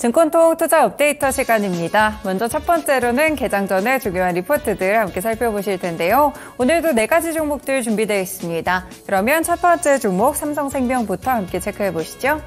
증권통 투자 업데이터 시간입니다. 먼저 첫 번째로는 개장 전에 중요한 리포트들 함께 살펴보실 텐데요. 오늘도 4가지 종목들 준비되어 있습니다. 그러면 첫 번째 종목 삼성생명부터 함께 체크해 보시죠.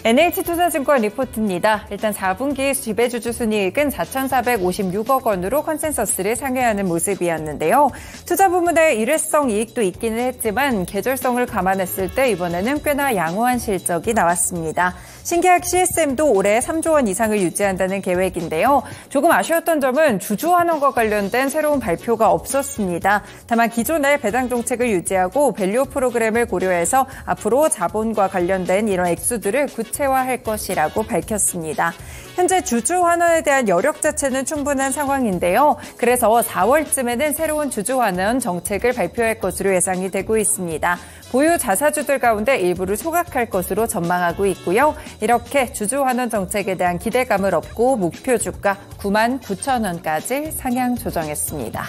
NH투자증권 리포트입니다. 일단 4분기 지배주주 순이익은 4,456억 원으로 컨센서스를 상회하는 모습이었는데요. 투자 부문의 일회성 이익도 있기는 했지만 계절성을 감안했을 때 이번에는 꽤나 양호한 실적이 나왔습니다. 신계약 CSM도 올해 3조 원 이상을 유지한다는 계획인데요. 조금 아쉬웠던 점은 주주 환원과 관련된 새로운 발표가 없었습니다. 다만 기존의 배당 정책을 유지하고 밸류 프로그램을 고려해서 앞으로 자본과 관련된 이런 액수들을 구체화할 것이라고 밝혔습니다. 현재 주주 환원에 대한 여력 자체는 충분한 상황인데요. 그래서 4월쯤에는 새로운 주주 환원 정책을 발표할 것으로 예상이 되고 있습니다. 보유 자사주들 가운데 일부를 소각할 것으로 전망하고 있고요. 이렇게 주주 환원 정책에 대한 기대감을 얻고 목표 주가 99,000원까지 상향 조정했습니다.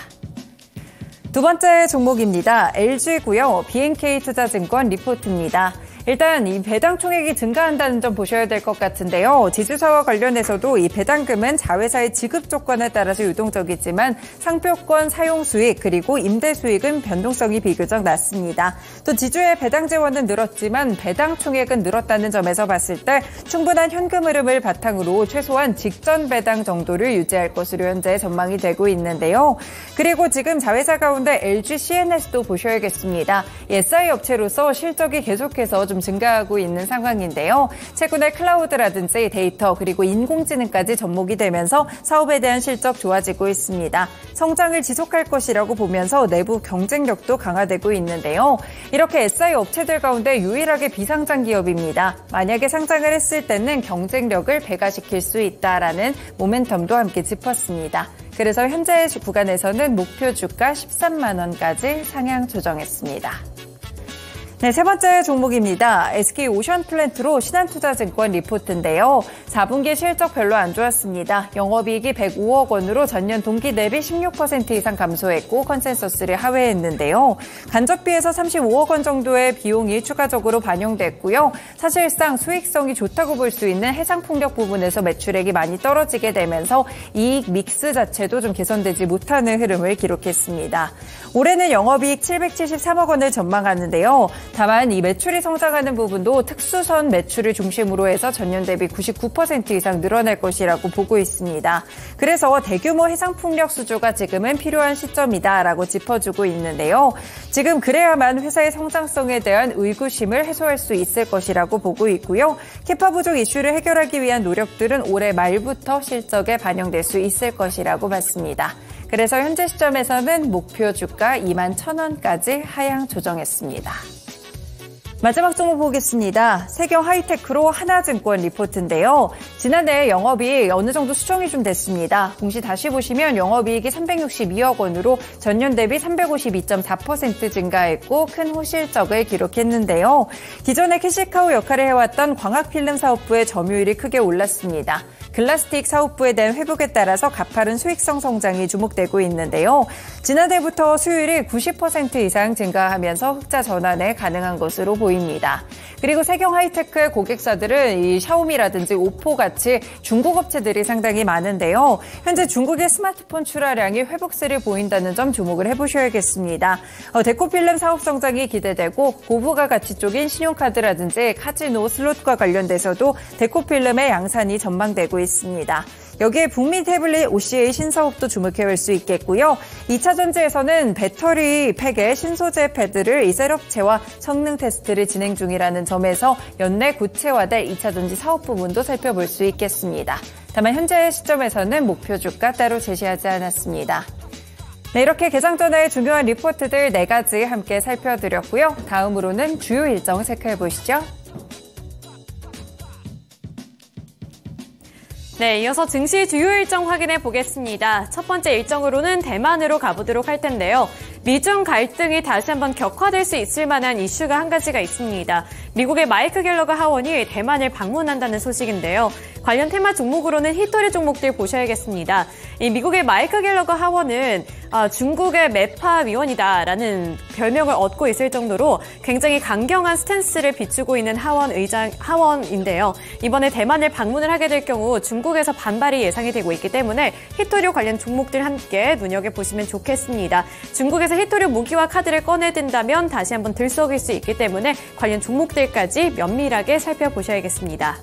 두 번째 종목입니다. LG고요. BNK투자증권 리포트입니다. 일단 이 배당 총액이 증가한다는 점 보셔야 될 것 같은데요. 지주사와 관련해서도 이 배당금은 자회사의 지급 조건에 따라서 유동적이지만 상표권 사용 수익 그리고 임대 수익은 변동성이 비교적 낮습니다. 또 지주의 배당 재원은 늘었지만 배당 총액은 늘었다는 점에서 봤을 때 충분한 현금 흐름을 바탕으로 최소한 직전 배당 정도를 유지할 것으로 현재 전망이 되고 있는데요. 그리고 지금 자회사 가운데 LG CNS도 보셔야겠습니다. SI 업체로서 실적이 계속해서 좀 증가하고 있는 상황인데요. 최근에 클라우드라든지 데이터 그리고 인공지능까지 접목이 되면서 사업에 대한 실적 좋아지고 있습니다. 성장을 지속할 것이라고 보면서 내부 경쟁력도 강화되고 있는데요. 이렇게 SI 업체들 가운데 유일하게 비상장 기업입니다. 만약에 상장을 했을 때는 경쟁력을 배가시킬 수 있다라는 모멘텀도 함께 짚었습니다. 그래서 현재 구간에서는 목표 주가 13만 원까지 상향 조정했습니다. 네, 세 번째 종목입니다. SK오션플랜트로 신한투자증권 리포트인데요. 4분기 실적 별로 안 좋았습니다. 영업이익이 105억 원으로 전년 동기 대비 16% 이상 감소했고 컨센서스를 하회했는데요. 간접비에서 35억 원 정도의 비용이 추가적으로 반영됐고요. 사실상 수익성이 좋다고 볼 수 있는 해상풍력 부분에서 매출액이 많이 떨어지게 되면서 이익 믹스 자체도 좀 개선되지 못하는 흐름을 기록했습니다. 올해는 영업이익 773억 원을 전망하는데요. 다만 이 매출이 성장하는 부분도 특수선 매출을 중심으로 해서 전년 대비 99% 이상 늘어날 것이라고 보고 있습니다. 그래서 대규모 해상풍력 수주가 지금은 필요한 시점이다라고 짚어주고 있는데요. 지금 그래야만 회사의 성장성에 대한 의구심을 해소할 수 있을 것이라고 보고 있고요. 캐파 부족 이슈를 해결하기 위한 노력들은 올해 말부터 실적에 반영될 수 있을 것이라고 봤습니다. 그래서 현재 시점에서는 목표 주가 21,000원까지 하향 조정했습니다. 마지막 종목 보겠습니다. 세경 하이테크로 하나증권 리포트인데요. 지난해 영업이익 어느 정도 수정이 좀 됐습니다. 공시 다시 보시면 영업이익이 362억 원으로 전년 대비 352.4% 증가했고 큰 호실적을 기록했는데요. 기존에 캐시카우 역할을 해왔던 광학필름 사업부의 점유율이 크게 올랐습니다. 글라스틱 사업부에 대한 회복에 따라서 가파른 수익성 성장이 주목되고 있는데요. 지난해부터 수율이 90% 이상 증가하면서 흑자 전환에 가능한 것으로 보입니다. 그리고 세경 하이테크의 고객사들은 이 샤오미라든지 오포 같이 중국 업체들이 상당히 많은데요. 현재 중국의 스마트폰 출하량이 회복세를 보인다는 점 주목을 해보셔야겠습니다. 데코필름 사업 성장이 기대되고 고부가 가치 쪽인 신용카드라든지 카지노, 슬롯과 관련돼서도 데코필름의 양산이 전망되고 있습니다. 여기에 북미 태블릿 OCA 신사업도 주목해볼 수 있겠고요. 2차 전지에서는 배터리 팩의 신소재 패드를 이셀업체와 성능 테스트를 진행 중이라는 점에서 연내 구체화될 2차 전지 사업 부분도 살펴볼 수 있겠습니다. 다만 현재 시점에서는 목표 주가 따로 제시하지 않았습니다. 네, 이렇게 개장 전에 중요한 리포트들 4가지 함께 살펴드렸고요. 다음으로는 주요 일정 체크해보시죠. 네, 이어서 증시 주요 일정 확인해 보겠습니다. 첫 번째 일정으로는 대만으로 가보도록 할 텐데요. 미중 갈등이 다시 한번 격화될 수 있을 만한 이슈가 한 가지가 있습니다. 미국의 마이크 갤러거 하원이 대만을 방문한다는 소식인데요. 관련 테마 종목으로는 히토리 종목들 보셔야겠습니다. 이 미국의 마이크 갤러거 하원은 중국의 매파 위원이다라는 별명을 얻고 있을 정도로 굉장히 강경한 스탠스를 비추고 있는 하원인데요. 이번에 대만을 방문을 하게 될 경우 중국에서 반발이 예상이 되고 있기 때문에 히토류 관련 종목들 함께 눈여겨보시면 좋겠습니다. 중국에서 히토류 무기와 카드를 꺼내든다면 다시 한번 들썩일 수 있기 때문에 관련 종목들까지 면밀하게 살펴보셔야겠습니다.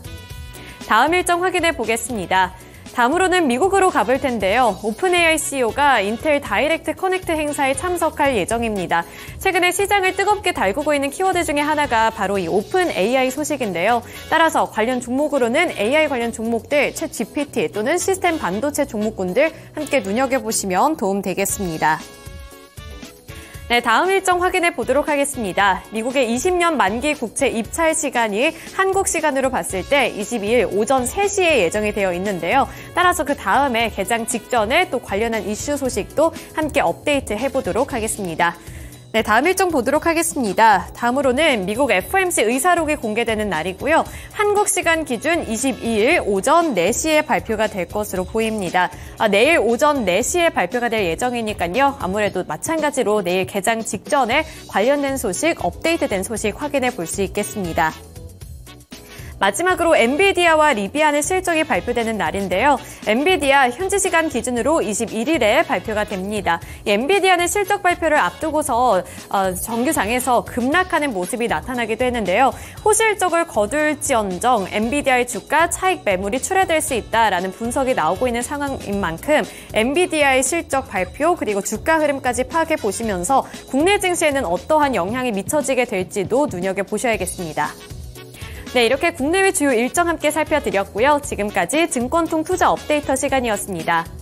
다음 일정 확인해 보겠습니다. 다음으로는 미국으로 가볼 텐데요. 오픈AI CEO가 인텔 다이렉트 커넥트 행사에 참석할 예정입니다. 최근에 시장을 뜨겁게 달구고 있는 키워드 중에 하나가 바로 이 오픈AI 소식인데요. 따라서 관련 종목으로는 AI 관련 종목들, 챗GPT 또는 시스템 반도체 종목군들 함께 눈여겨보시면 도움되겠습니다. 네, 다음 일정 확인해 보도록 하겠습니다. 미국의 20년 만기 국채 입찰 시간이 한국 시간으로 봤을 때 22일 오전 3시에 예정이 되어 있는데요. 따라서 그 다음에 개장 직전에 또 관련한 이슈 소식도 함께 업데이트 해보도록 하겠습니다. 네, 다음 일정 보도록 하겠습니다. 다음으로는 미국 FOMC 의사록이 공개되는 날이고요. 한국 시간 기준 22일 오전 4시에 발표가 될 것으로 보입니다. 내일 오전 4시에 발표가 될 예정이니까요. 아무래도 마찬가지로 내일 개장 직전에 관련된 소식, 업데이트된 소식 확인해 볼 수 있겠습니다. 마지막으로 엔비디아와 리비안의 실적이 발표되는 날인데요. 엔비디아 현지 시간 기준으로 21일에 발표가 됩니다. 엔비디아는 실적 발표를 앞두고서 정규장에서 급락하는 모습이 나타나기도 했는데요. 호실적을 거둘지언정 엔비디아의 주가 차익 매물이 출회될 수 있다라는 분석이 나오고 있는 상황인 만큼 엔비디아의 실적 발표 그리고 주가 흐름까지 파악해 보시면서 국내 증시에는 어떠한 영향이 미쳐지게 될지도 눈여겨보셔야겠습니다. 네, 이렇게 국내외 주요 일정 함께 살펴드렸고요. 지금까지 증권통 투자 업데이터 시간이었습니다.